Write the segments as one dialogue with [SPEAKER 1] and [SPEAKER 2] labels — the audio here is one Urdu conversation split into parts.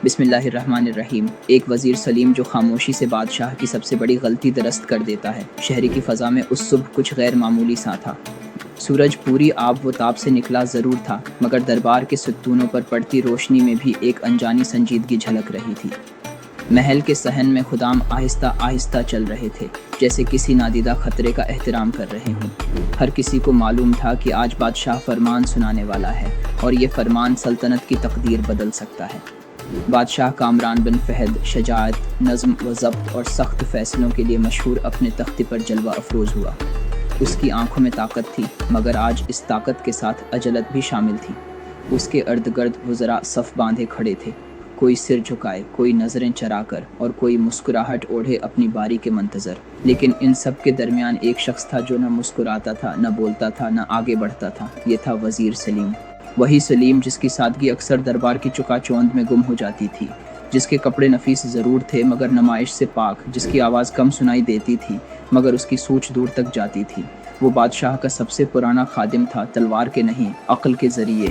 [SPEAKER 1] بسم اللہ الرحمن الرحیم۔ ایک وزیر سلیم جو خاموشی سے بادشاہ کی سب سے بڑی غلطی درست کر دیتا ہے۔ شہر کی فضا میں اس صبح کچھ غیر معمولی سا تھا۔ سورج پوری آب و تاب سے نکلا ضرور تھا، مگر دربار کے ستونوں پر پڑتی روشنی میں بھی ایک انجانی سنجیدگی جھلک رہی تھی۔ محل کے صحن میں خدام آہستہ آہستہ چل رہے تھے، جیسے کسی نادیدہ خطرے کا احترام کر رہے ہوں۔ ہر کسی کو معلوم تھا کہ آج بادشاہ فرمان سنانے والا ہے، اور یہ فرمان سلطنت کی تقدیر بدل سکتا ہے۔ بادشاہ کامران بن فہد شجاعت، نظم و ضبط اور سخت فیصلوں کے لیے مشہور اپنے تخت پر جلوہ افروز ہوا۔ اس کی آنکھوں میں طاقت تھی، مگر آج اس طاقت کے ساتھ عجلت بھی شامل تھی۔ اس کے ارد گرد وزراء صف باندھے کھڑے تھے، کوئی سر جھکائے، کوئی نظریں چرا کر اور کوئی مسکراہٹ اوڑھے اپنی باری کے منتظر۔ لیکن ان سب کے درمیان ایک شخص تھا جو نہ مسکراتا تھا، نہ بولتا تھا، نہ آگے بڑھتا تھا۔ یہ تھا وزیر سلیم۔ وہی سلیم جس کی سادگی اکثر دربار کی چکا چوند میں گم ہو جاتی تھی، جس کے کپڑے نفیس ضرور تھے مگر نمائش سے پاک، جس کی آواز کم سنائی دیتی تھی مگر اس کی سوچ دور تک جاتی تھی۔ وہ بادشاہ کا سب سے پرانا خادم تھا، تلوار کے نہیں، عقل کے ذریعے۔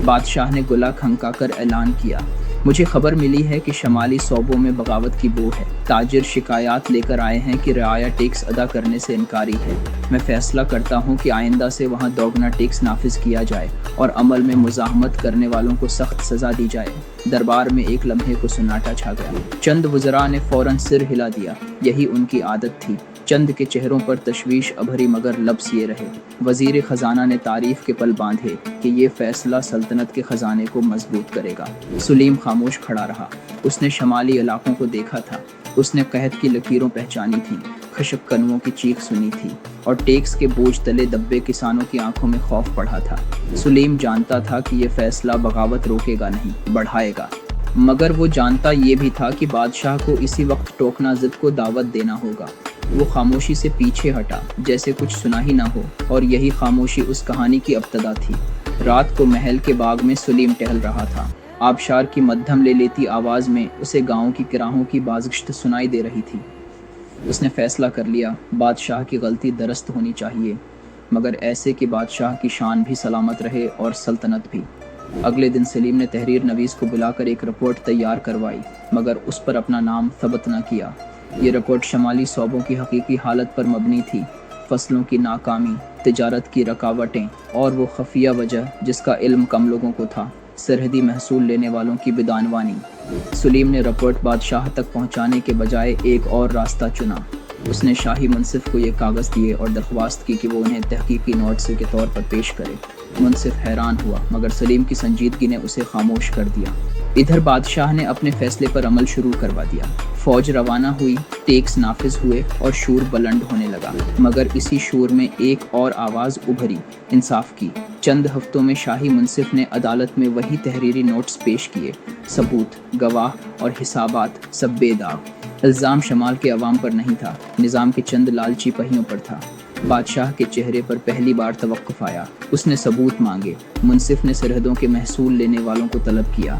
[SPEAKER 1] بادشاہ نے گلا کھنکا کر اعلان کیا، مجھے خبر ملی ہے کہ شمالی صوبوں میں بغاوت کی بو ہے۔ تاجر شکایات لے کر آئے ہیں کہ رعایا ٹیکس ادا کرنے سے انکاری ہے۔ میں فیصلہ کرتا ہوں کہ آئندہ سے وہاں دوگنا ٹیکس نافذ کیا جائے اور عمل میں مزاحمت کرنے والوں کو سخت سزا دی جائے۔ دربار میں ایک لمحے کو سناٹا چھا گیا۔ چند وزراء نے فوراً سر ہلا دیا، یہی ان کی عادت تھی۔ چند کے چہروں پر تشویش ابھری مگر لبس یہ رہے۔ وزیر خزانہ نے تعریف کے پل باندھے کہ یہ فیصلہ سلطنت کے خزانے کو مضبوط کرے گا۔ سلیم خاموش کھڑا رہا۔ اس نے شمالی علاقوں کو دیکھا تھا، اس نے قحط کی لکیروں پہچانی تھیں، خشک کنووں کی چیخ سنی تھی، اور ٹیکس کے بوجھ تلے دبے کسانوں کی آنکھوں میں خوف پڑھا تھا۔ سلیم جانتا تھا کہ یہ فیصلہ بغاوت روکے گا نہیں، بڑھائے گا، مگر وہ جانتا یہ بھی تھا کہ بادشاہ کو اسی وقت ٹوکنا ضد کو دعوت دینا ہوگا۔ وہ خاموشی سے پیچھے ہٹا، جیسے کچھ سنا ہی نہ ہو، اور یہی خاموشی اس کہانی کی ابتدا تھی۔ رات کو محل کے باغ میں سلیم ٹہل رہا تھا۔ آبشار کی مدھم لے لیتی آواز میں اسے گاؤں کی کراہوں کی بازگشت سنائی دے رہی تھی۔ اس نے فیصلہ کر لیا، بادشاہ کی غلطی درست ہونی چاہیے، مگر ایسے کہ بادشاہ کی شان بھی سلامت رہے اور سلطنت بھی۔ اگلے دن سلیم نے تحریر نویس کو بلا کر ایک رپورٹ تیار کروائی، مگر اس پر اپنا نام ثبت نہ کیا۔ یہ رپورٹ شمالی صوبوں کی حقیقی حالت پر مبنی تھی، فصلوں کی ناکامی، تجارت کی رکاوٹیں اور وہ خفیہ وجہ جس کا علم کم لوگوں کو تھا، سرحدی محصول لینے والوں کی بدعنوانی۔ سلیم نے رپورٹ بادشاہ تک پہنچانے کے بجائے ایک اور راستہ چنا۔ اس نے شاہی منصف کو یہ کاغذ دیے اور درخواست کی کہ وہ انہیں تحقیقی نوٹس کے طور پر پیش کرے۔ منصف حیران ہوا، مگر سلیم کی سنجیدگی نے اسے خاموش کر دیا۔ ادھر بادشاہ نے اپنے فیصلے پر عمل شروع کروا دیا۔ فوج روانہ ہوئی، ٹیکس نافذ ہوئے اور شور بلند ہونے لگا، مگر اسی شور میں ایک اور آواز ابھری، انصاف کی۔ چند ہفتوں میں شاہی منصف نے عدالت میں وہی تحریری نوٹس پیش کیے، ثبوت، گواہ اور حسابات سب بے داغ۔ الزام شمال کے عوام پر نہیں تھا، نظام کے چند لالچی پہیوں پر تھا۔ بادشاہ کے چہرے پر پہلی بار توقف آیا۔ اس نے ثبوت مانگے۔ منصف نے سرحدوں کے محصول لینے والوں کو طلب کیا۔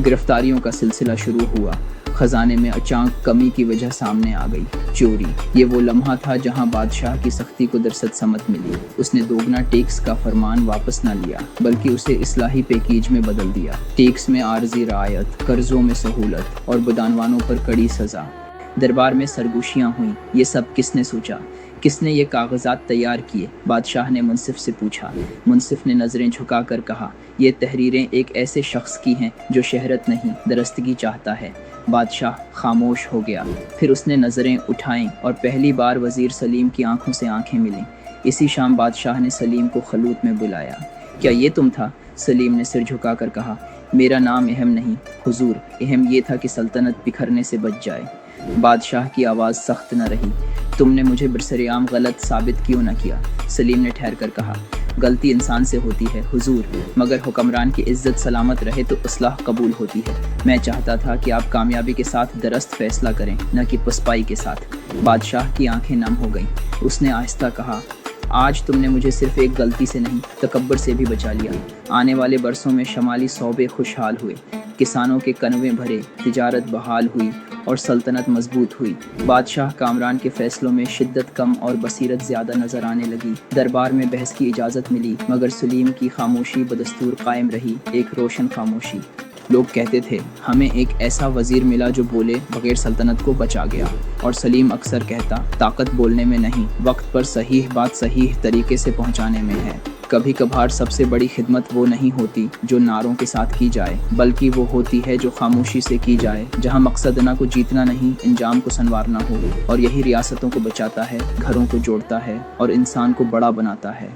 [SPEAKER 1] گرفتاریوں کا سلسلہ شروع ہوا۔ خزانے میں اچانک کمی کی وجہ سامنے آ گئی، چوری۔ یہ وہ لمحہ تھا جہاں بادشاہ کی سختی کو درست سمت ملی۔ اس نے دوگنا ٹیکس کا فرمان واپس نہ لیا، بلکہ اسے اصلاحی پیکیج میں بدل دیا۔ ٹیکس میں عارضی رعایت، قرضوں میں سہولت اور بدعنوانوں پر کڑی سزا۔ دربار میں سرگوشیاں ہوئیں۔ یہ سب کس نے سوچا؟ کس نے یہ کاغذات تیار کیے؟ بادشاہ نے منصف سے پوچھا۔ منصف نے نظریں جھکا کر کہا، یہ تحریریں ایک ایسے شخص کی ہیں جو شہرت نہیں، درستگی چاہتا ہے۔ بادشاہ خاموش ہو گیا، پھر اس نے نظریں اٹھائیں اور پہلی بار وزیر سلیم کی آنکھوں سے آنکھیں ملیں۔ اسی شام بادشاہ نے سلیم کو خلوت میں بلایا۔ کیا یہ تم تھا؟ سلیم نے سر جھکا کر کہا، میرا نام اہم نہیں حضور، اہم یہ تھا کہ سلطنت بکھرنے سے بچ جائے۔ بادشاہ کی آواز سخت نہ رہی، تم نے مجھے برسر عام غلط ثابت کیوں نہ کیا؟ سلیم نے ٹھہر کر کہا، غلطی انسان سے ہوتی ہے حضور، مگر حکمران کی عزت سلامت رہے تو اصلاح قبول ہوتی ہے۔ میں چاہتا تھا کہ آپ کامیابی کے ساتھ درست فیصلہ کریں، نہ کہ پسپائی کے ساتھ۔ بادشاہ کی آنکھیں نم ہو گئیں۔ اس نے آہستہ کہا، آج تم نے مجھے صرف ایک غلطی سے نہیں، تکبر سے بھی بچا لیا۔ آنے والے برسوں میں شمالی صوبے خوشحال ہوئے، کسانوں کے کنویں بھرے، تجارت بحال ہوئی اور سلطنت مضبوط ہوئی۔ بادشاہ کامران کے فیصلوں میں شدت کم اور بصیرت زیادہ نظر آنے لگی۔ دربار میں بحث کی اجازت ملی، مگر سلیم کی خاموشی بدستور قائم رہی، ایک روشن خاموشی۔ لوگ کہتے تھے ہمیں ایک ایسا وزیر ملا جو بولے بغیر سلطنت کو بچا گیا، اور سلیم اکثر کہتا طاقت بولنے میں نہیں، وقت پر صحیح بات صحیح طریقے سے پہنچانے میں ہے۔ کبھی کبھار سب سے بڑی خدمت وہ نہیں ہوتی جو نعروں کے ساتھ کی جائے، بلکہ وہ ہوتی ہے جو خاموشی سے کی جائے، جہاں مقصد نہ کو جیتنا نہیں، انجام کو سنوارنا ہو، اور یہی ریاستوں کو بچاتا ہے، گھروں کو جوڑتا ہے اور انسان کو بڑا بناتا ہے۔